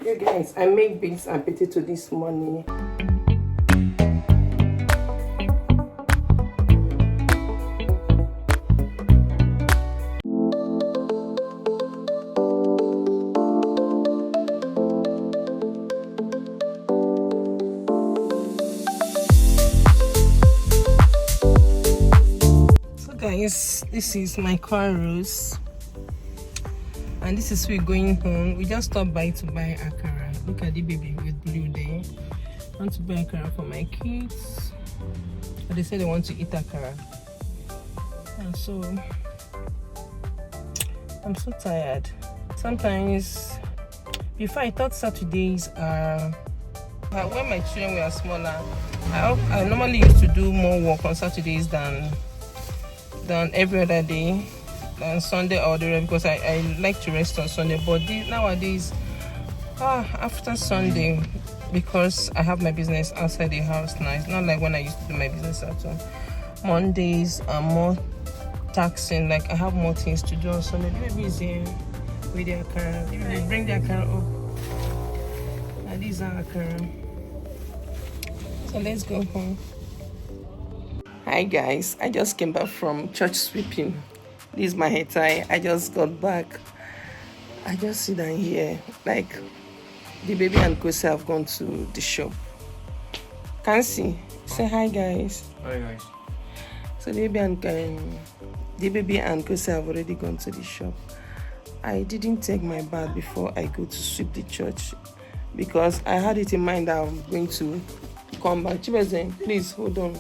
You guys, I make beans and potato this morning. So guys, this is my car roast. And this is we're going home. We just stopped by to buy akara. Look at the baby with blue there. I want to buy akara for my kids. But they say they want to eat akara. And so I'm so tired. Sometimes before I thought Saturdays are when my children were smaller, I normally used to do more work on Saturdays than every other day. On Sunday or the because I like to rest on Sunday, but nowadays after Sunday, because I have my business outside the house now, it's not like when I used to do my business at home. Mondays are more taxing, like I have more things to do on Sunday. The baby is here with the akara. They bring the akara up, and these are akara. So let's go home. Hi guys, I just came back from church sweeping. This is my hair tie. I just got back. I just sit down here. Like, the baby and Kosi have gone to the shop. Can't see. Say hi guys. Hi guys. So the baby and Kosi have already gone to the shop. I didn't take my bath before I go to sweep the church because I had it in mind that I'm going to come back. Chibeze, please hold on.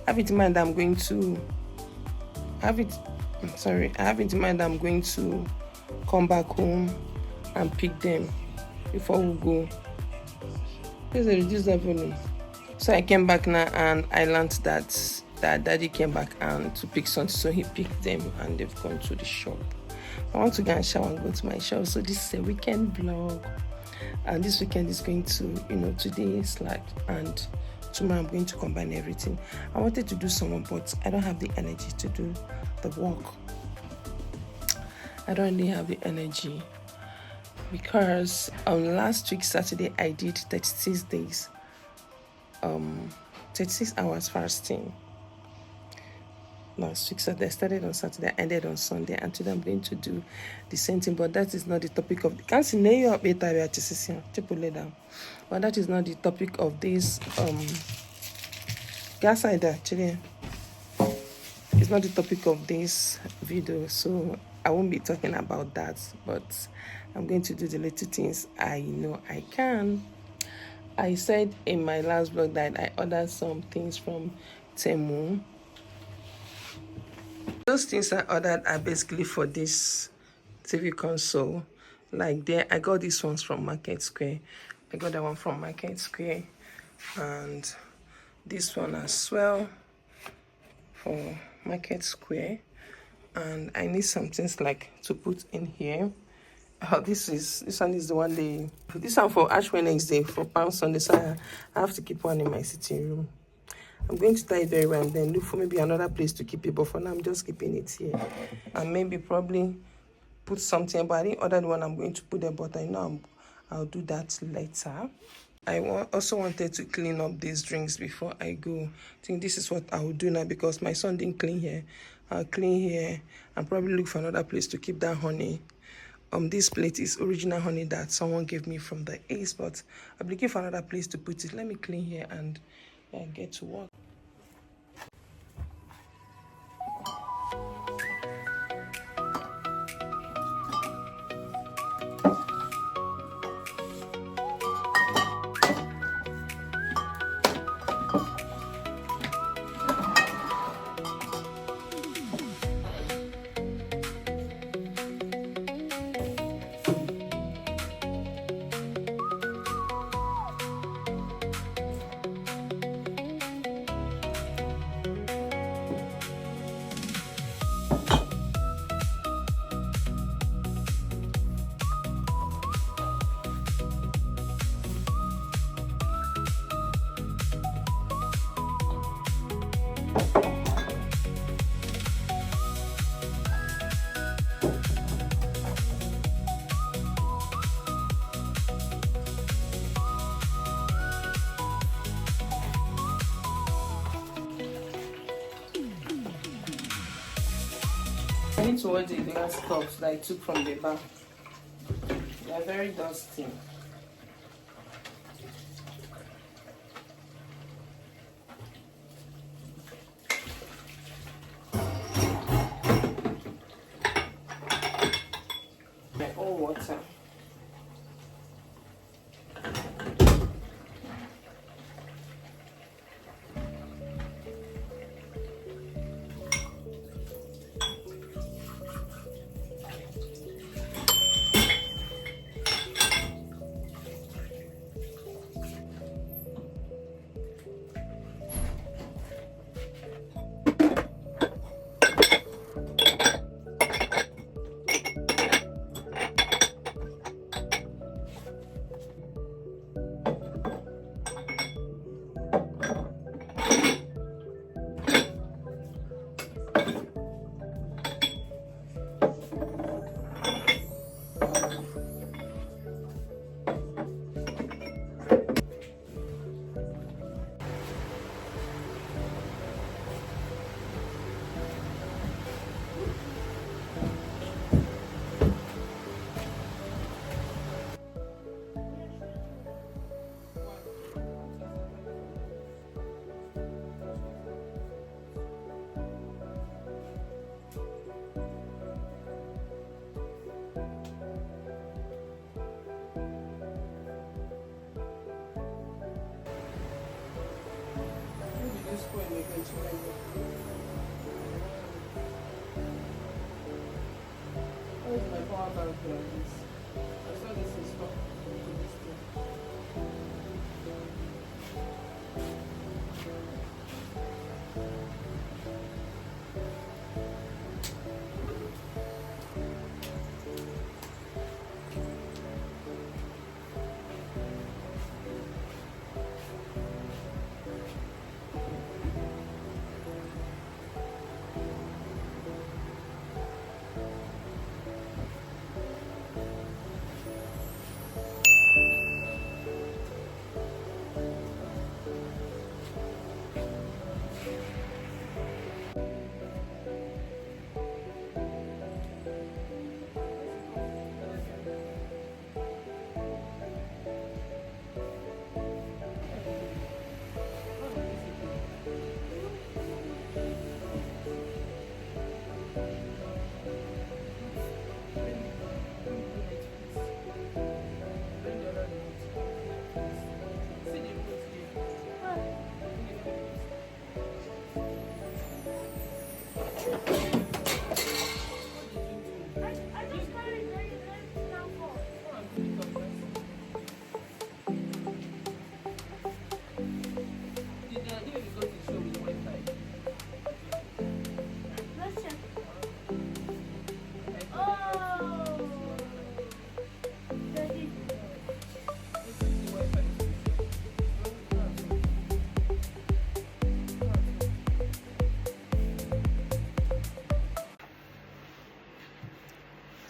I have it in mind that I'm going to I have it in mind that I'm going to come back home and pick them before we go. Please reduce the volume. So I came back now and I learned that daddy came back and to pick something, so he picked them and they've gone to the shop. I want to go and shower and go to my shop. So this is a weekend vlog, and this weekend is going to, today is like, and tomorrow I'm going to combine everything. I wanted to do some, but I don't have the energy to do the work. I don't really have the energy because on last week Saturday I did 36 days, 36 hours fasting. Last week Saturday, I started on Saturday, ended on Sunday, and today I'm going to do the same thing. But that is not the topic of the but that is not the topic of this gas side actually. It's not the topic of this video, so I won't be talking about that, but I'm going to do the little things I know I can. I said in my last vlog that I ordered some things from Temu. Those things I ordered are basically for this TV console. Like there, I got these ones from Market Square. I got that one from Market Square, and this one as well for Market Square. And I need some things like to put in here. This one is the one this one for Ash Wednesday for Palm Sunday, so I have to keep one in my sitting room. I'm going to tie it very well and then look for maybe another place to keep it, but for now I'm just keeping it here. And maybe probably put something, but I didn't order the one I'm going to put there, but I know I'll do that later. I also wanted to clean up these drinks before I go. I think this is what I will do now because my son didn't clean here. I'll clean here and probably look for another place to keep that honey. This plate is original honey that someone gave me from the Ace, but I'll be looking for another place to put it. Let me clean here and get to work. need to wash the glass cups that I took from the bar. They are very dusty. My own water. Where's my power bank like this? I saw this is stuck to this thing.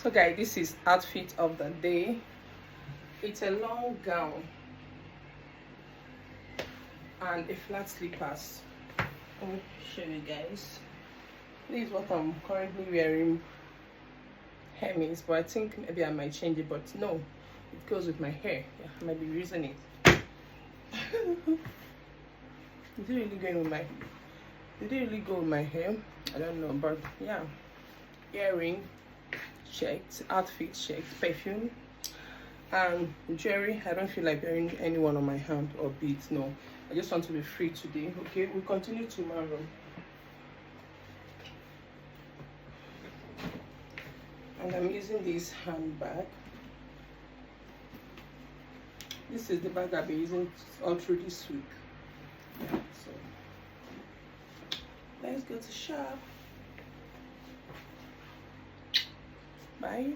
So guys, this is outfit of the day. It's a long gown and a flat slippers. Let me show you guys. This is what I'm currently wearing. Hermes, but I think maybe I might change it, but no, it goes with my hair. Yeah, I might be using it. Is it really going with my, did it really go with my hair? I don't know, but yeah. Earring checked, outfit checked, perfume, and jewelry. I don't feel like wearing any one on my hand or beads. No, I just want to be free today. Okay, we'll continue tomorrow. And I'm using this handbag. This is the bag I've been using all through this week. Yeah, so let's go to shop. Bye.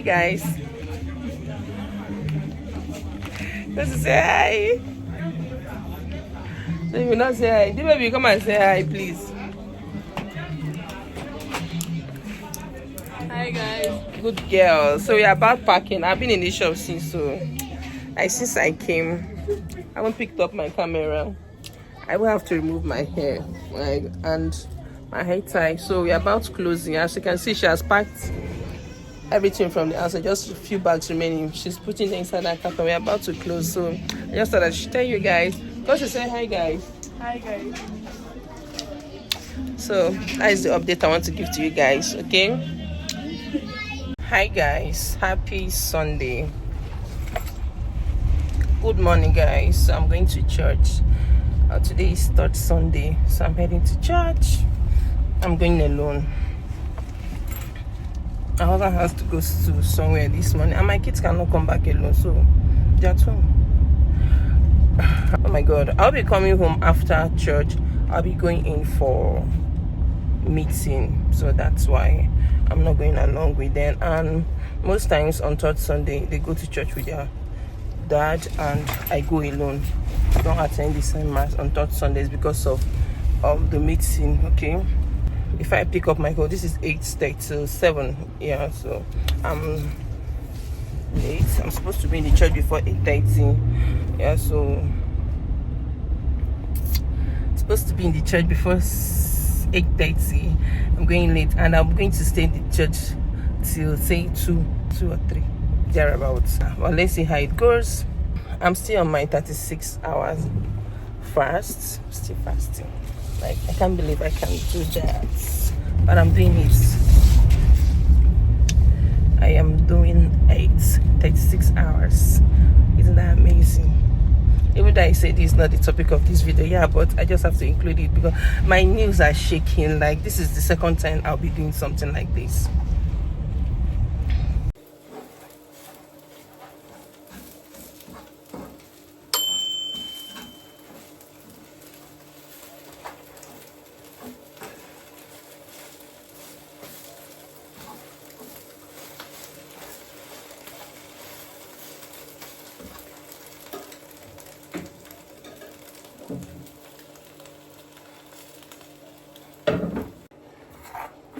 Hi guys. Let's say hi. So if you not say hi, the baby come and say hi, please. Hi guys. Good girl. So we are about packing. I've been in the shop since since I came. I haven't picked up my camera. I will have to remove my hair, and my hair tie. So we're about closing. As you can see, she has packed everything from the outside, just a few bags remaining. She's putting them inside that carton. We're about to close. So I just thought I should tell you guys. Go to say hi guys. Hi guys. So that is the update I want to give to you guys. Okay. Hi guys, happy Sunday. Good morning guys. So I'm going to church. Today is third Sunday, so I'm heading to church. I'm going alone. My husband has to go to somewhere this morning, and my kids cannot come back alone, so they're at home. Oh my god, I'll be coming home after church. I'll be going in for meeting, so that's why I'm not going along with them. And most times on third Sunday they go to church with their dad, and I go alone. I don't attend the same mass on third Sundays because of the meeting. Okay, if I pick up my call, this is 8:37. Yeah, so I'm late. I'm supposed to be in the church before 8:30. Yeah, so I'm supposed to be in the church before 8:30. I'm going late, and I'm going to stay in the church till say 2 or 3 thereabouts. Well, let's see how it goes. I'm still on my 36 hours fast, still fasting. Like, I can't believe I can do that, but I'm doing it. I am doing 36 hours. Isn't that amazing? Even though I said this is not the topic of this video, yeah, but I just have to include it because my knees are shaking. Like, this is the second time I'll be doing something like this.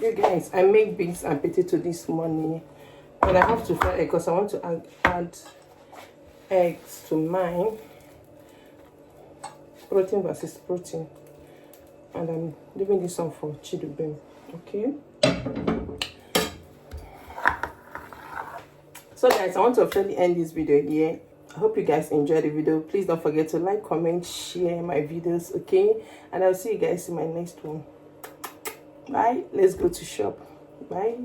You guys, I made beans and potato this morning, and I have to fry egg because I want to add eggs to mine. Protein versus protein, and I'm leaving this one for Chidubem. Okay. So guys, I want to officially end this video here. I hope you guys enjoyed the video. Please don't forget to like, comment, share my videos. Okay, and I'll see you guys in my next one. Bye. Let's go to shop. Bye.